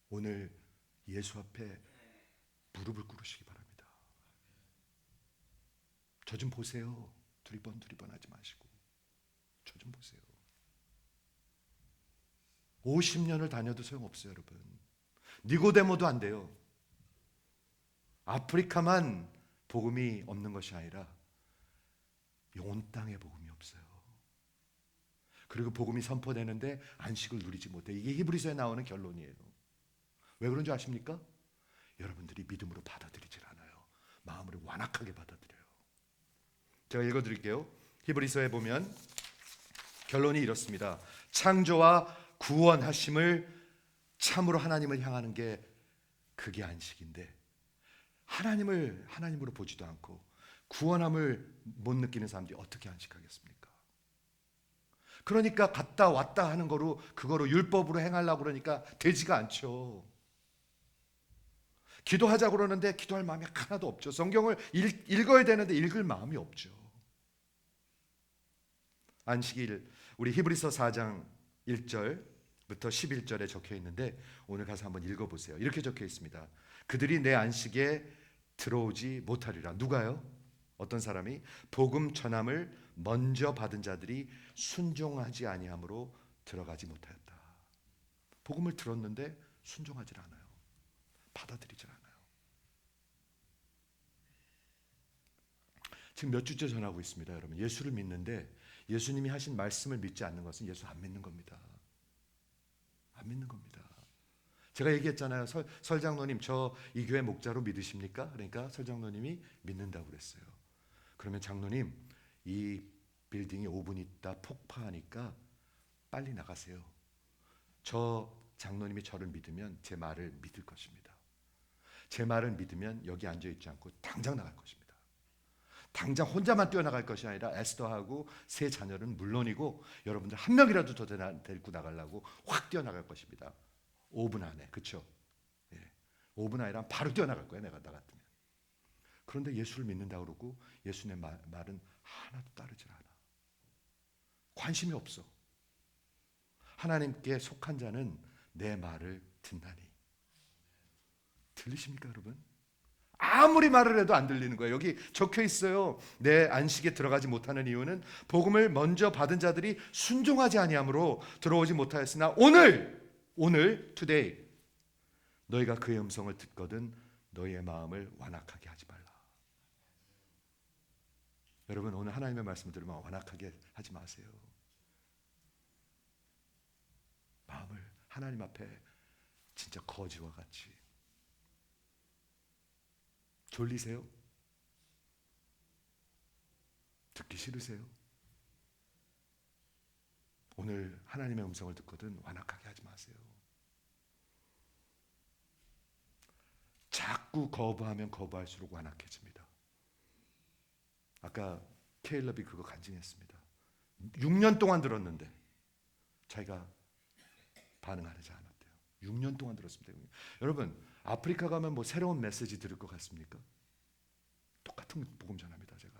오늘 예수 앞에 무릎을 꿇으시기 바랍니다. 저 좀 보세요. 두리번 하지 마시고 저 좀 보세요. 50년을 다녀도 소용없어요, 여러분. 니고데모도 안 돼요. 아프리카만 복음이 없는 것이 아니라 온 땅에 복음이 없어요. 그리고 복음이 선포되는데 안식을 누리지 못해. 이게 히브리서에 나오는 결론이에요. 왜 그런 줄 아십니까? 여러분들이 믿음으로 받아들이질 않아요. 마음으로 완악하게 받아들여요. 제가 읽어드릴게요. 히브리서에 보면 결론이 이렇습니다. 창조와 구원하심을 참으로 하나님을 향하는 게 그게 안식인데, 하나님으로 보지도 않고 구원함을 못 느끼는 사람들이 어떻게 안식하겠습니까? 그러니까 갔다 왔다 하는 거로 그거로 율법으로 행하려고 그러니까 되지가 않죠. 기도하자고 그러는데 기도할 마음이 하나도 없죠. 성경을 읽어야 되는데 읽을 마음이 없죠. 안식일 우리 히브리서 4장 1절부터 11절에 적혀 있는데 오늘 가서 한번 읽어보세요. 이렇게 적혀 있습니다. 그들이 내 안식에 들어오지 못하리라. 누가요? 어떤 사람이? 복음 전함을 먼저 받은 자들이 순종하지 아니함으로 들어가지 못하였다. 복음을 들었는데 순종하지 않아요. 받아들이지 않아요. 지금 몇 주째 전하고 있습니다, 여러분. 예수를 믿는데 예수님이 하신 말씀을 믿지 않는 것은 예수 안 믿는 겁니다. 안 믿는 겁니다. 제가 얘기했잖아요. 설장로님 저 이 교회 목자로 믿으십니까? 그러니까 설장로님이 믿는다고 그랬어요. 그러면 장로님 이 빌딩이 5분 있다 폭파하니까 빨리 나가세요. 저 장로님이 저를 믿으면 제 말을 믿을 것입니다. 제 말을 믿으면 여기 앉아있지 않고 당장 나갈 것입니다. 당장 혼자만 뛰어나갈 것이 아니라 에스더하고 세 자녀는 물론이고 여러분들 한 명이라도 더 데리고 나가려고 확 뛰어나갈 것입니다. 5분 안에. 그렇죠? 예. 5분 안이란 바로 뛰어나갈 거예요. 내가 나 같으면. 그런데 예수를 믿는다고 그러고 예수님의 말은 하나도 따르질 않아. 관심이 없어. 하나님께 속한 자는 내 말을 듣나니. 들리십니까 여러분? 아무리 말을 해도 안 들리는 거예요. 여기 적혀 있어요. 내 안식에 들어가지 못하는 이유는 복음을 먼저 받은 자들이 순종하지 아니함으로 들어오지 못하였으나 오늘 today 너희가 그의 음성을 듣거든 너희의 마음을 완악하게 하지 말라. 여러분 오늘 하나님의 말씀을 들으면 완악하게 하지 마세요. 마음을 하나님 앞에 진짜 거지와 같이. 졸리세요? 듣기 싫으세요? 오늘 하나님의 음성을 듣거든 완악하게 하지 마세요. 자꾸 거부하면 거부할수록 완악해집니다. 아까 케일럽이 그거 간증했습니다. 6년 동안 들었는데 자기가 반응하지 않았대요. 6년 동안 들었습니다. 여러분 아프리카 가면 뭐 새로운 메시지 들을 것 같습니까? 똑같은 복음 전합니다. 제가.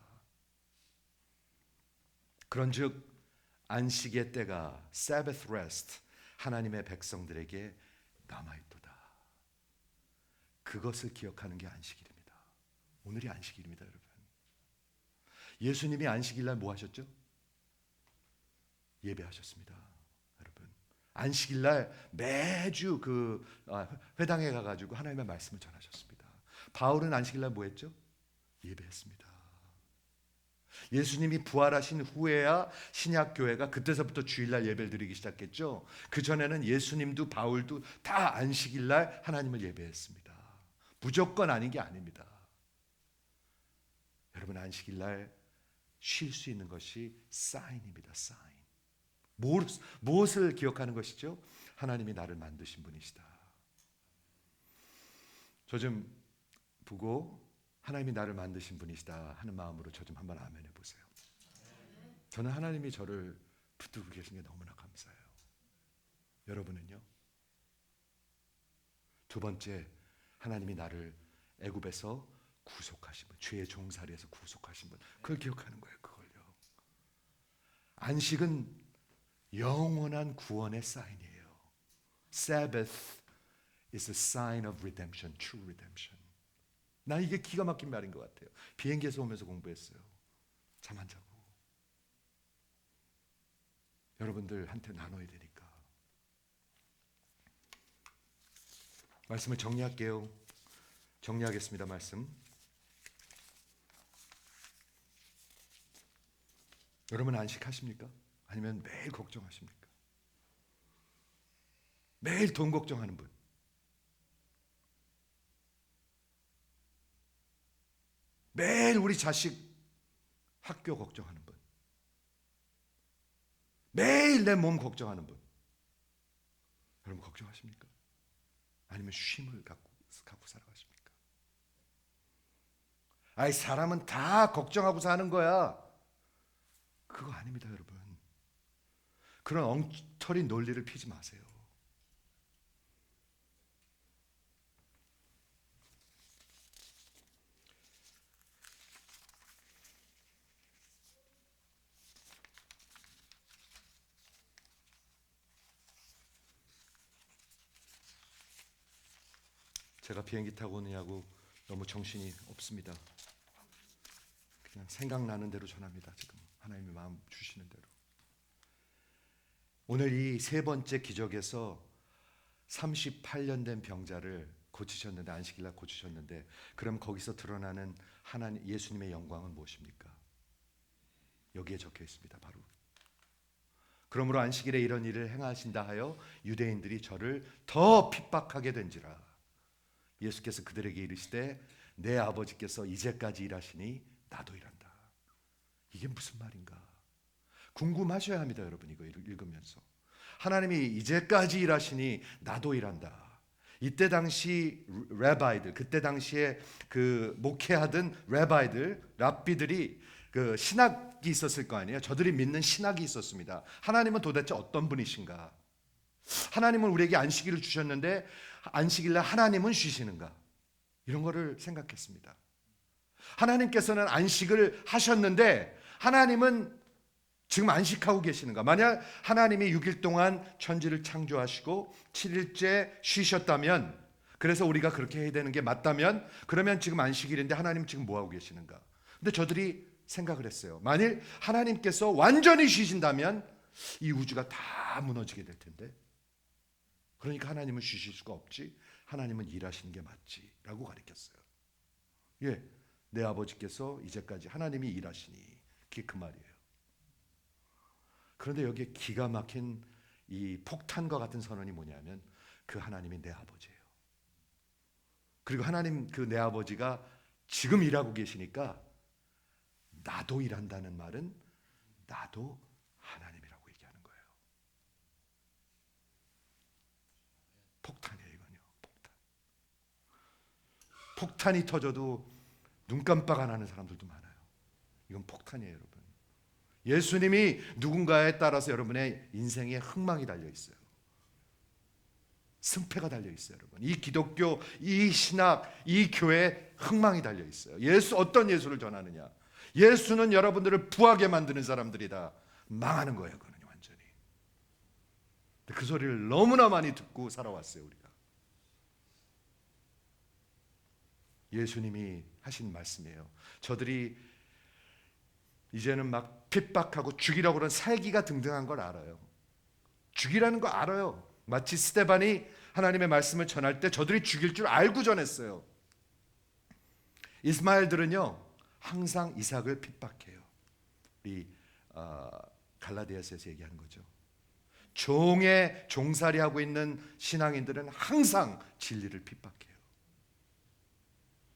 그런즉 안식의 때가 Sabbath rest 하나님의 백성들에게 남아있도다. 그것을 기억하는 게 안식일입니다. 오늘이 안식일입니다, 여러분. 예수님이 안식일날 뭐 하셨죠? 예배하셨습니다. 안식일날 매주 회당에 가가지고 하나님의 말씀을 전하셨습니다. 바울은 안식일날 뭐 했죠? 예배했습니다. 예수님이 부활하신 후에야 신약교회가 그때서부터 주일날 예배를 드리기 시작했죠. 그전에는 예수님도 바울도 다 안식일날 하나님을 예배했습니다. 무조건 아닌 게 아닙니다. 여러분 안식일날 쉴 수 있는 것이 사인입니다. 사인. 무엇을 기억하는 것이죠? 하나님이 나를 만드신 분이시다. 저 좀 보고 하나님이 나를 만드신 분이시다 하는 마음으로 저 좀 한번 아멘 해보세요. 저는 하나님이 저를 붙들고 계신 게 너무나 감사해요. 여러분은요? 두 번째, 하나님이 나를 애굽에서 구속하신 분, 죄의 종살이에서 구속하신 분, 그걸 기억하는 거예요. 그걸요. 안식은 영원한 구원의 사인이에요. Sabbath is a sign of redemption, true redemption. 나 이게 기가 막힌 말인 것 같아요. 비행기에서 오면서 공부했어요. 잠 안 자고. 여러분들한테 나눠야 되니까. 말씀을 정리할게요. 정리하겠습니다. 말씀. 여러분 안식하십니까? 아니면 매일 걱정하십니까? 매일 돈 걱정하는 분. 매일 우리 자식 학교 걱정하는 분. 매일 내 몸 걱정하는 분. 여러분 걱정하십니까? 아니면 쉼을 갖고 살아가십니까? 아이 사람은 다 걱정하고 사는 거야. 그거 아닙니다, 여러분. 그런 엉터리 논리를 피지 마세요. 제가 비행기 타고 오느냐고 너무 정신이 없습니다. 그냥 생각나는 대로 전합니다. 지금 하나님의 마음 주시는 대로. 오늘 이 세 번째 기적에서 38년 된 병자를 고치셨는데, 안식일날 고치셨는데, 그럼 거기서 드러나는 하나님 예수님의 영광은 무엇입니까? 여기에 적혀 있습니다. 바로 그러므로 안식일에 이런 일을 행하신다 하여 유대인들이 저를 더 핍박하게 된지라. 예수께서 그들에게 이르시되 내 아버지께서 이제까지 일하시니 나도 일한다. 이게 무슨 말인가? 궁금하셔야 합니다, 여러분. 이거 읽으면서 하나님이 이제까지 일하시니 나도 일한다. 이때 당시 레바이들, 그때 당시에 그 목회하던 레바이들, 랍비들이 그 신학이 있었을 거 아니에요. 저들이 믿는 신학이 있었습니다. 하나님은 도대체 어떤 분이신가? 하나님은 우리에게 안식일을 주셨는데 안식일날 하나님은 쉬시는가? 이런 거를 생각했습니다. 하나님께서는 안식을 하셨는데 하나님은 지금 안식하고 계시는가? 만약 하나님이 6일 동안 천지를 창조하시고 7일째 쉬셨다면, 그래서 우리가 그렇게 해야 되는 게 맞다면, 그러면 지금 안식일인데 하나님 지금 뭐 하고 계시는가? 근데 저들이 생각을 했어요. 만일 하나님께서 완전히 쉬신다면 이 우주가 다 무너지게 될 텐데, 그러니까 하나님은 쉬실 수가 없지, 하나님은 일하시는 게 맞지 라고 가르쳤어요. 예, 내 아버지께서 이제까지 하나님이 일하시니, 그게 그 말이에요. 그런데 여기에 기가 막힌 이 폭탄과 같은 선언이 뭐냐면, 그 하나님이 내 아버지예요. 그리고 하나님 그 내 아버지가 지금 일하고 계시니까 나도 일한다는 말은 나도 하나님이라고 얘기하는 거예요. 폭탄이에요, 이건요. 폭탄. 폭탄이 터져도 눈 깜빡 안 하는 사람들도 많아요. 이건 폭탄이에요, 여러분. 예수님이 누군가에 따라서 여러분의 인생에 흥망이 달려 있어요. 승패가 달려 있어요, 여러분. 이 기독교, 이 신학, 이 교회에 흥망이 달려 있어요. 예수, 어떤 예수를 전하느냐? 예수는 여러분들을 부하게 만드는 사람들이다. 망하는 거예요, 그는 완전히. 그 소리를 너무나 많이 듣고 살아왔어요, 우리가. 예수님이 하신 말씀이에요. 저들이 이제는 막 핍박하고 죽이라고 그런 살기가 등등한 걸 알아요. 죽이라는 거 알아요. 마치 스데반이 하나님의 말씀을 전할 때 저들이 죽일 줄 알고 전했어요. 이스마엘들은요 항상 이삭을 핍박해요. 우리 갈라디아서에서 얘기하는 거죠. 종의 종살이하고 있는 신앙인들은 항상 진리를 핍박해요.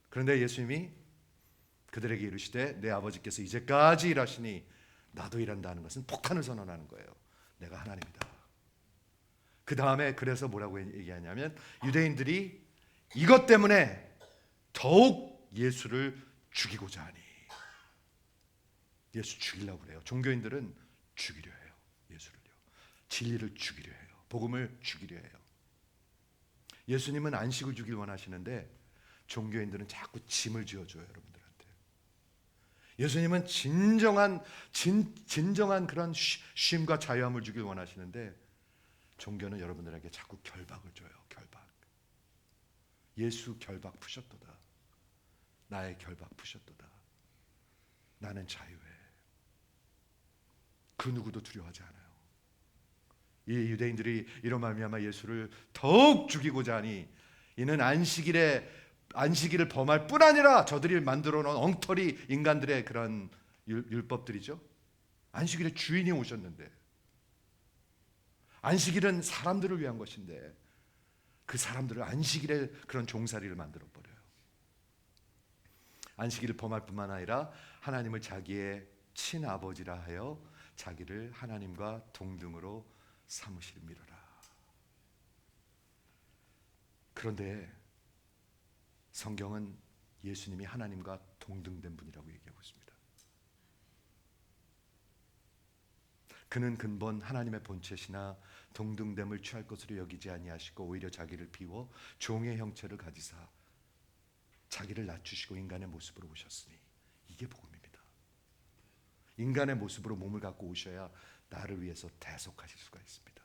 그런데 예수님이 그들에게 이르시되 내 아버지께서 이제까지 일하시니 나도 일한다는 것은 폭탄을 선언하는 거예요. 내가 하나님이다. 그 다음에 그래서 뭐라고 얘기하냐면, 유대인들이 이것 때문에 더욱 예수를 죽이고자 하니. 예수 죽이려고 그래요. 종교인들은 죽이려 해요. 예수를요. 진리를 죽이려 해요. 복음을 죽이려 해요. 예수님은 안식을 주길 원하시는데 종교인들은 자꾸 짐을 지어줘요, 여러분들한테. 예수님은 진정한 그런 쉼과 자유함을 주길 원하시는데 종교는 여러분들에게 자꾸 결박을 줘요. 결박. 예수 결박 푸셨도다. 나의 결박 푸셨도다. 나는 자유해. 그 누구도 두려워하지 않아요. 이 유대인들이 이런 말미암아 예수를 더욱 죽이고자 하니, 이는 안식일을 범할 뿐 아니라 저들이 만들어 놓은 엉터리 인간들의 그런 율법들이죠. 안식일에 주인이 오셨는데, 안식일은 사람들을 위한 것인데 그 사람들을 안식일에 그런 종살이를 만들어 버려요. 안식일을 범할 뿐만 아니라 하나님을 자기의 친아버지라 하여 자기를 하나님과 동등으로 삼으시미로라. 그런데 성경은 예수님이 하나님과 동등된 분이라고 얘기하고 있습니다. 그는 근본 하나님의 본체시나 동등됨을 취할 것으로 여기지 아니하시고 오히려 자기를 비워 종의 형체를 가지사 자기를 낮추시고 인간의 모습으로 오셨으니, 이게 복음입니다. 인간의 모습으로 몸을 갖고 오셔야 나를 위해서 대속하실 수가 있습니다.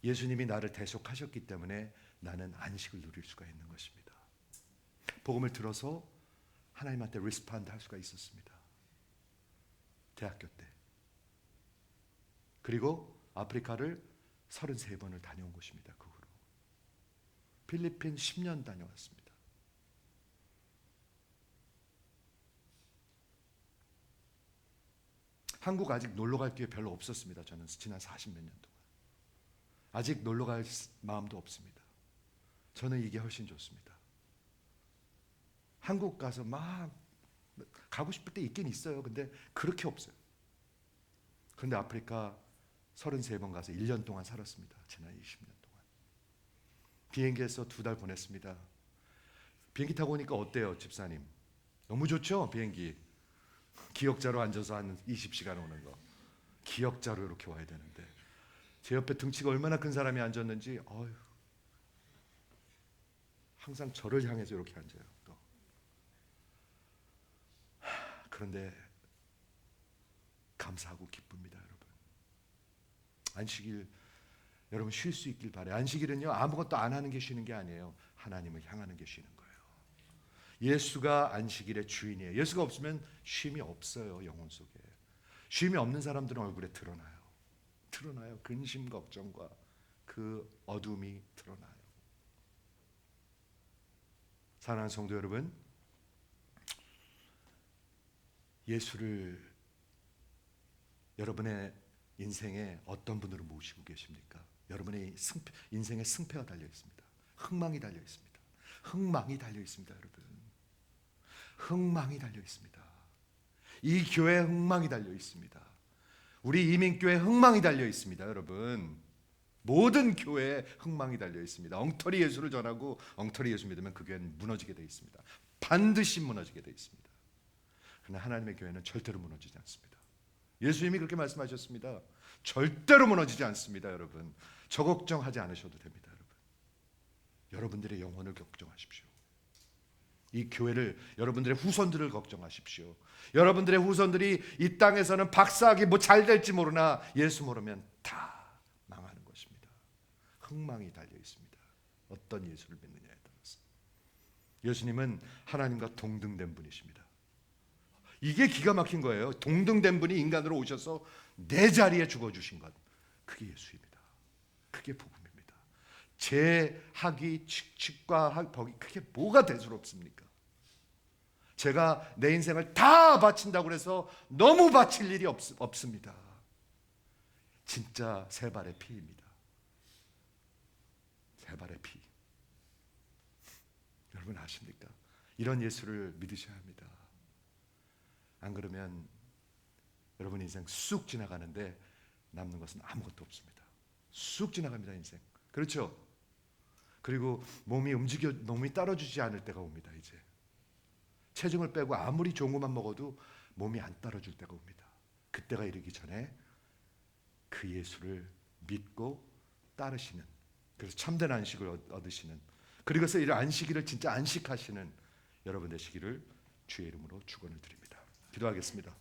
예수님이 나를 대속하셨기 때문에 나는 안식을 누릴 수가 있는 것입니다. 복음을 들어서 하나님한테 리스폰드 할 수가 있었습니다. 대학교 때. 그리고 아프리카를 33번을 다녀온 것입니다. 그 후로 필리핀 10년 다녀왔습니다. 한국 아직 놀러 갈 기회 별로 없었습니다. 저는 지난 40몇 년 동안 아직 놀러 갈 마음도 없습니다. 저는 이게 훨씬 좋습니다. 한국 가서 막 가고 싶을 때 있긴 있어요. 근데 그렇게 없어요. 그런데 아프리카 33번 가서 1년 동안 살았습니다. 지난 20년 동안. 비행기에서 2달 보냈습니다. 비행기 타고 오니까 어때요, 집사님? 너무 좋죠, 비행기. 기역자로 앉아서 한 20시간 오는 거. 기역자로 이렇게 와야 되는데 제 옆에 등치가 얼마나 큰 사람이 앉았는지, 항상 저를 향해서 이렇게 앉아요. 또. 그런데 감사하고 기쁩니다, 여러분. 안식일, 여러분 쉴 수 있길 바라요. 안식일은요, 아무것도 안 하는 게 쉬는 게 아니에요. 하나님을 향하는 게 쉬는 거예요. 예수가 안식일의 주인이에요. 예수가 없으면 쉼이 없어요. 영혼 속에. 쉼이 없는 사람들은 얼굴에 드러나요. 근심 걱정과 그 어둠이 드러나요. 사랑하는 성도 여러분, 예수를 여러분의 인생에 어떤 분으로 모시고 계십니까? 여러분의 인생에 승패가 달려 있습니다. 흥망이 달려 있습니다. 흥망이 달려 있습니다, 여러분. 흥망이 달려 있습니다. 이 교회에 흥망이 달려 있습니다. 우리 이민교회에 흥망이 달려 있습니다, 여러분. 모든 교회에 흥망이 달려 있습니다. 엉터리 예수를 전하고 엉터리 예수 믿으면 그 교회는 무너지게 되어 있습니다. 반드시 무너지게 되어 있습니다. 그러나 하나님의 교회는 절대로 무너지지 않습니다. 예수님이 그렇게 말씀하셨습니다. 절대로 무너지지 않습니다, 여러분. 저 걱정하지 않으셔도 됩니다, 여러분. 여러분들의 영혼을 걱정하십시오. 이 교회를, 여러분들의 후손들을 걱정하십시오. 여러분들의 후손들이 이 땅에서는 박사학위 뭐 잘 될지 모르나 예수 모르면 다 망하는 것입니다. 흥망이 달려 있습니다. 어떤 예수를 믿느냐에 따라서. 예수님은 하나님과 동등된 분이십니다. 이게 기가 막힌 거예요. 동등된 분이 인간으로 오셔서 내 자리에 죽어주신 것, 그게 예수입니다. 그게 복음입니다. 제 학위, 치과, 그게 뭐가 대수롭습니까? 제가 내 인생을 다 바친다고 해서 너무 바칠 일이 없습니다. 진짜 세 발의 피입니다. 세 발의 피. 여러분 아십니까? 이런 예수를 믿으셔야 합니다. 안 그러면 여러분 인생 쑥 지나가는데 남는 것은 아무것도 없습니다. 쑥 지나갑니다, 인생. 그렇죠? 그리고 몸이 따라주지 않을 때가 옵니다. 이제 체중을 빼고 아무리 좋은 것만 먹어도 몸이 안 따라줄 때가 옵니다. 그때가 이르기 전에 그 예수를 믿고 따르시는, 그래서 참된 안식을 얻으시는, 그리고서 이 안식일을 진짜 안식하시는 여러분 되시기를 주의 이름으로 축원을 드립니다. 기도하겠습니다.